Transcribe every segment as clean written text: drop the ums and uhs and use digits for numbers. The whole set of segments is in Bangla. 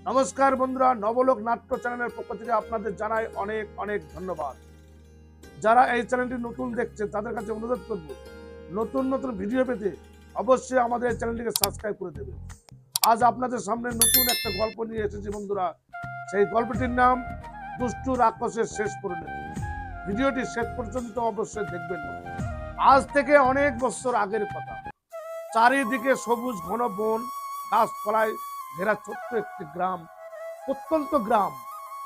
নমস্কার বন্ধুরা, নবলোক নাট্য চ্যানেলের পক্ষ থেকে আপনাদের জানাই অনেক অনেক ধন্যবাদ। যারা এই চ্যানেলটি নতুন দেখছেন তাদের কাছে অনুরোধ করব, নতুন নতুন ভিডিও পেতে অবশ্যই আমাদের এই চ্যানেলটিকে সাবস্ক্রাইব করে দেবেন। আজ আপনাদের সামনে নতুন একটা গল্প নিয়ে এসেছি বন্ধুরা। সেই গল্পটির নাম দুষ্টু রাক্ষসের শেষ পরিণতি। ভিডিওটি শেষ পর্যন্ত অবশ্যই দেখবেন। আজ থেকে অনেক বছর আগের কথা। চারিদিকে সবুজ ঘন বন, গাছপালায় ঘেরা ছোট্ট একটি গ্রাম, প্রত্যন্ত গ্রাম।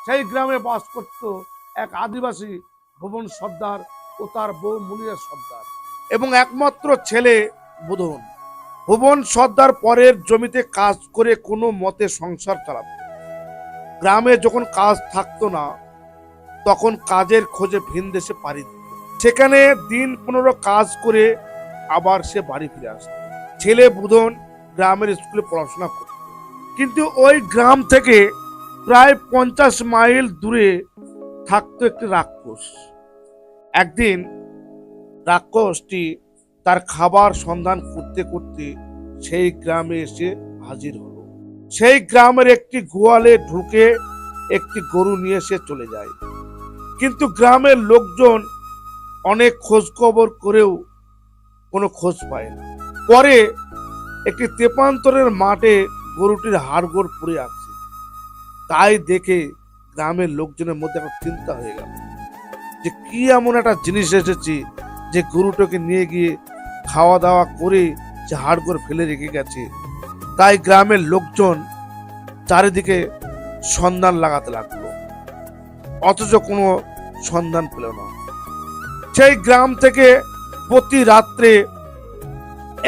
সেই গ্রামে বাস করত এক আদিবাসী ভুবন সর্দার ও তার বউ মুনিয়া সর্দার এবং একমাত্র ছেলে বুধন। ভুবন সর্দার পরের জমিতে কাজ করে কোনো মতে সংসার চালাত। গ্রামে যখন কাজ থাকতো না তখন কাজের খোঁজে ভিন দেশে পাড়ি দিত। সেখানে দিন 15 কাজ করে আবার সে বাড়ি ফিরে আসত। ছেলে বুধন গ্রামের স্কুলে পড়াশোনা করত, কিন্তু ওই গ্রাম থেকে প্রায় 50 মাইল দূরে থাকতো একটি রাক্ষস। একদিন রাক্ষসটি তার খাবার সন্ধান করতে করতে সেই গ্রামে এসে হাজির হলো। সেই গ্রামের একটি গোয়ালে ঢুকে একটি গরু নিয়ে সে চলে যায়, কিন্তু গ্রামের লোকজন অনেক খোঁজ খবর করেও কোনো খোঁজ পায় না। পরে একটি তেপান্তরের মাঠে গরুটির হাড়গোড় পড়ে আছে। তাই দেখে গ্রামের লোকজনের মধ্যে একটা চিন্তা হয়ে গেল যে কি এমন একটা জিনিস এসেছে যে গরুটাকে নিয়ে গিয়ে খাওয়া দাওয়া করে যে হাড়গোড় ফেলে রেখে গেছে। তাই গ্রামের লোকজন চারিদিকে সন্ধান লাগাতে লাগলো, অথচ কোনো সন্ধান পেল না। সেই গ্রাম থেকে প্রতি রাত্রে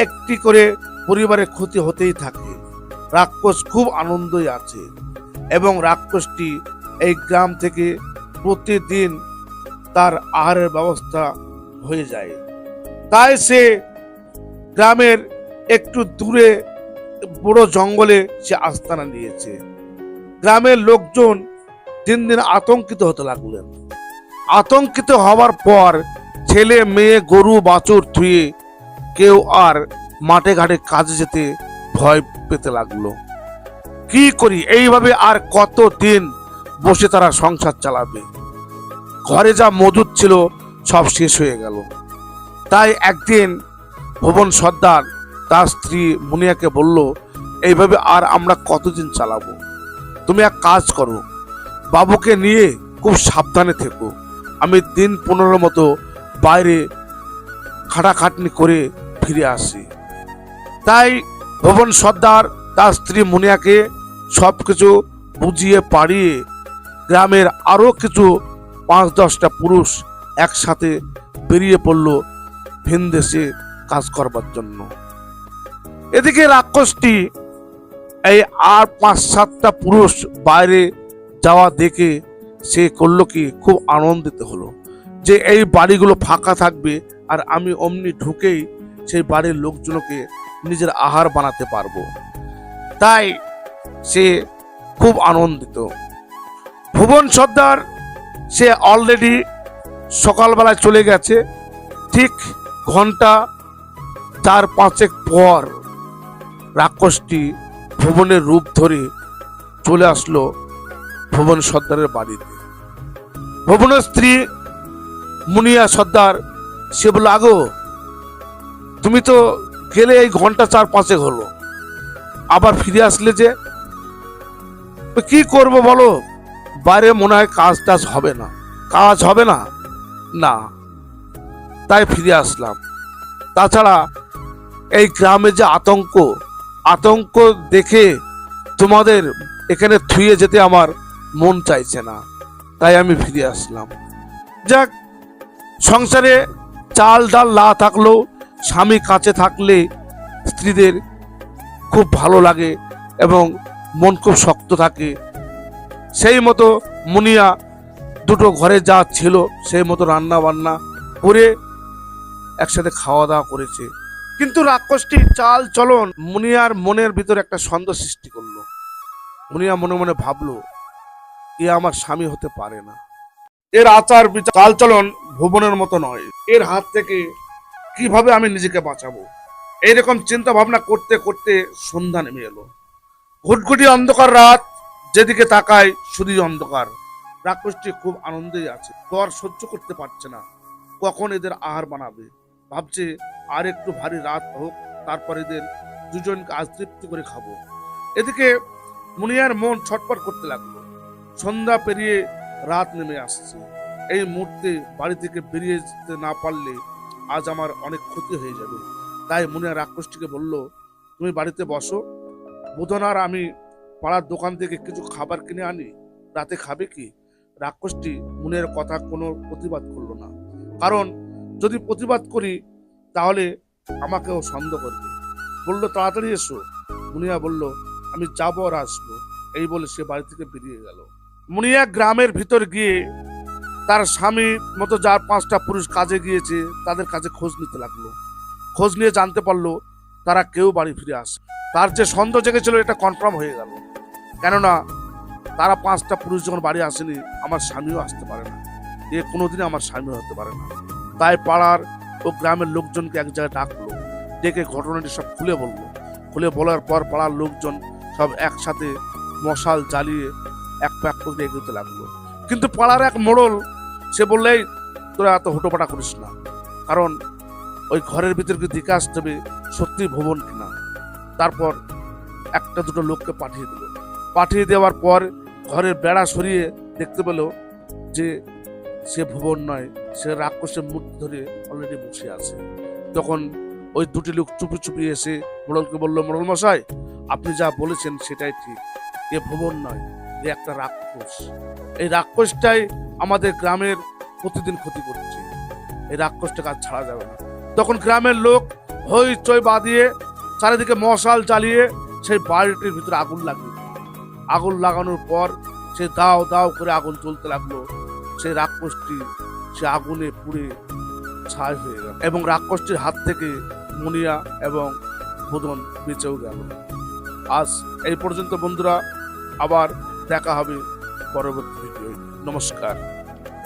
একটি করে পরিবারের ক্ষতি হতেই থাকে। রাক্ষস খুব আনন্দই আছে এবং রাক্ষসটি এই গ্রাম থেকে প্রতিদিন তার আহারের ব্যবস্থা হয়ে যায়। তাই সে গ্রামের একটু দূরে বড় জঙ্গলে সে আস্তানা নিয়েছে। গ্রামের লোকজন দিন দিন আতঙ্কিত হতে লাগলেন। আতঙ্কিত হওয়ার পর ছেলে মেয়ে গরু বাছুর থুয়ে কেউ আর মাঠে ঘাটে কাজে যেতে ভয় পেতে লাগলো। কি করি, এইভাবে আর কতদিন বসে তারা সংসার চালাবে? ঘরে যা মজুদ ছিল সব শেষ হয়ে গেল। তাই একদিন ভুবন সর্দার তার স্ত্রী মুনিয়াকে বলল, এইভাবে আর আমরা কতদিন চালাবো? তুমি এক কাজ করো, বাবুকে নিয়ে খুব সাবধানে থেকো। আমি দিন 15 মতো বাইরে খাটাখাটনি করে ফিরে আসি। তাই ভুবন সর্দার তার স্ত্রী মুনিয়াকে সবকিছু বুঝিয়ে পাড়িয়ে গ্রামের আরো কিছু 5-10টা পুরুষ একসাথে বেরিয়ে পড়ল ভিন দেশে কাজ করবার জন্য। এদিকে রাক্ষসটি এই আর 5-7টা পুরুষ বাইরে যাওয়া দেখে সে করলো কি, খুব আনন্দিত হলো যে এই বাড়িগুলো ফাঁকা থাকবে আর আমি অমনি ঢুকেই সেই বাড়ির লোকজনকে নিজের আহার বানাতে পারবো। তাই সে খুব আনন্দিত। ভুবন সর্দার সে অলরেডি সকালবেলায় চলে গেছে। ঠিক ঘন্টা 4-5 পর রাক্ষসটি ভুবনের রূপ ধরে চলে আসলো ভুবন সর্দারের বাড়িতে। ভুবনের স্ত্রী মুনিয়া সর্দার সে বলল, আগো তুমি তো গেলে এই ঘন্টা 4-5 হলো, আবার ফিরে আসলে যে? কি করব বলো, বাইরে মনে হয় কাজ টাজ হবে না। কাজ হবে না? না, তাই ফিরে আসলাম। তাছাড়া এই গ্রামে যে আতঙ্ক দেখে তোমাদের এখানে থুয়ে যেতে আমার মন চাইছে না, তাই আমি ফিরে আসলাম। যাক, সংসারে চাল ডাল না থাকলেও স্বামী কাছে থাকলে স্ত্রীদের খুব ভালো লাগে এবং মন খুব শক্ত থাকে। সেই মতো মুনিয়া দুটো ঘরে যা ছিল সেই মতো রান্না বান্না করে একসাথে খাওয়া দাওয়া করেছে। কিন্তু রাক্ষসটি চাল চলন মুনিয়ার মনের ভিতর একটা সন্দেহ সৃষ্টি করলো। মুনিয়া মনে মনে ভাবলো, এ আমার স্বামী হতে পারে না। এর আচার বিচার চাল চলন ভুবনের মতো নয়। এর হাত থেকে কিভাবে আমি নিজেকে বাঁচাবো, এইরকম চিন্তা ভাবনা করতে করতে সন্ধ্যা নেমে এলো। ঘুটঘুটি অন্ধকার রাত, যেদিকে তাকায় শুধুই অন্ধকার। রাক্ষসটি খুব আনন্দেই আছে, তো আর সহ্য করতে পারছে না কখন এদের আহার বানাবে। ভাবছে আর একটু ভারী রাত হোক, তারপর এদের দুজনকে আজ তৃপ্তি করে খাবো। এদিকে মুনিয়ার মন ছটফট করতে লাগলো। সন্ধ্যা পেরিয়ে রাত নেমে আসছে। এই মুহূর্তে বাড়ি থেকে বেরিয়ে যেতে না পারলে আজ আমার অনেক ক্ষতি হয়ে যাবে। তাই মুনিয়া রাক্ষসটিকে বলল, তুমি বাড়িতে বসো, বুধন আর আমি পাড়ার দোকান থেকে কিছু খাবার কিনে আনি, রাতে খাবে কি? রাক্ষসটি মুনিয়ার কথা কোনো প্রতিবাদ করলো না, কারণ যদি প্রতিবাদ করি তাহলে আমাকেও সন্দেহ করবে। বলল, তাড়াতাড়ি এসো। মুনিয়া বলল, আমি যাবো আর আসবো। এই বলে সে বাড়ি থেকে বেরিয়ে গেল। মুনিয়া গ্রামের ভিতর গিয়ে তার স্বামীর মতো যার 5টা পুরুষ কাজে গিয়েছে তাদের কাছে খোঁজ নিতে লাগলো। খোঁজ নিয়ে জানতে পারলো তারা কেউ বাড়ি ফিরে আসে। তার যে সন্দেহ জেগেছিল এটা কনফার্ম হয়ে গেল, কেননা তারা 5টা পুরুষ যখন বাড়ি আসেনি, আমার স্বামীও আসতে পারে না, এ কোনোদিনই আমার স্বামী হতে পারে না। তাই পাড়ার ও গ্রামের লোকজনকে এক জায়গায় ডাকলো, ডেকে ঘটনাটি সব খুলে বললো। খুলে বলার পর পাড়ার লোকজন সব একসাথে মশাল জ্বালিয়ে এক প্যাক করে এগোতে লাগলো। কিন্তু পাড়ার এক মোড়ল সে বললে, তোরা এত হুটোপাটা করিস না, কারণ ওই ঘরের ভিতরকে দিকে আসতে হবে সত্যি ভুবন কিনা। তারপর একটা দুটো লোককে পাঠিয়ে দিল। পাঠিয়ে দেওয়ার পর ঘরের বেড়া সরিয়ে দেখতে পেল যে সে ভুবন নয়, সে রাক্ষসের মূর্তি ধরে অলরেডি বসে আছে। তখন ওই দুটি লোক চুপি চুপি এসে মোড়লকে বলল, মোড়ল মশাই, আপনি যা বলেছেন সেটাই ঠিক, এ ভুবন নয়, এ একটা রাক্ষস। এই রাক্ষসটাই আমাদের গ্রামের প্রতিদিন ক্ষতি করছে, এই রাক্ষসটাকে আর ছাড়া যাবে না। তখন গ্রামের লোক হইচই বাঁধিয়ে চারিদিকে মশাল জ্বালিয়ে সেই বাড়িটির ভিতরে আগুন লাগিয়ে দিল। আগুন লাগানোর পর সে দাও দাও করে আগুন জ্বলতে লাগলো। সেই রাক্ষসটি সে আগুনে পুড়ে ছাই হয়ে গেল এবং রাক্ষসটির হাত থেকে মুনিয়া এবং বুধন বেঁচেও গেল। আজ এই পর্যন্ত বন্ধুরা, আবার দেখা হবে পরবর্তী ভিডিও। নমস্কার।